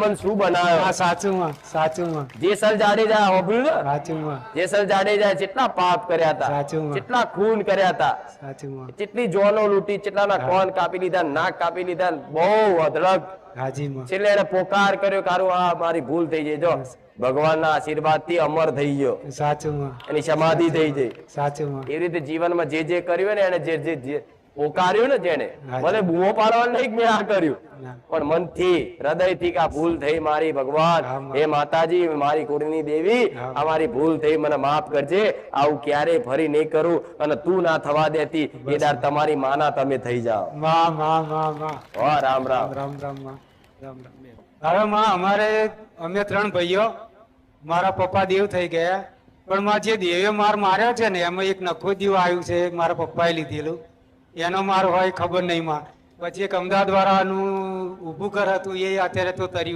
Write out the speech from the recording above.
મન શું બનાવ્યો? આ સાચું સાચું જેસલ જાડેજા હોભળ્યું ને? સાચું જેસલ જાડેજા કેટલા પાપ કર્યા હતા, સાચું. કેટલા ખૂન કર્યા હતા, સાચું કેટલી જોનો લૂંટી, કેટલાના કોન કાપી લીધા, નાક કાપી લીધા, બહુ અધળક. હાજીમાં છેલ્લે એને પોકાર કર્યો કારું આ મારી ભૂલ થઈ ગઈ, જો ભગવાનના આશીર્વાદ થી અમર થઈ ગયો, સાચું એની સમાધિ થઈ ગઈ. સાચું એ રીતે જીવનમાં જે જે કર્યું ને એને જે પોકાર્યું ને જેને, ભલે બૂમો પાડવાનું નહીં કે મેં આ કર્યું, પણ મનથી હૃદયથી કે આ ભૂલ થઈ મારી, ભગવાન હે માતાજી મારી કુળની દેવી આ મારી ભૂલ થઈ, મને માફ કરજે, આવું ક્યારેય ફરી નહીં કરું, અને તું ના થવા દેતી એ દાર તમારી માના તમે થઈ જાઓ. માં માં માં માં હો રામ રામ. રામ રામ માં રામ રામ. હવે માં અમારે અમે 3 ભાઈઓ, મારા પપ્પા દેવ થઈ ગયા, પણ માં જે દેવે માર્યો છે ને એમાં એક નખો દીવ આવ્યું છે, મારા પપ્પાએ લીધેલું, એનો માર હોય ખબર નહીં માં. પછી એક અમદાવાદ વાળાનું ઊભું કર હતું, એ અત્યારે તો તર્યું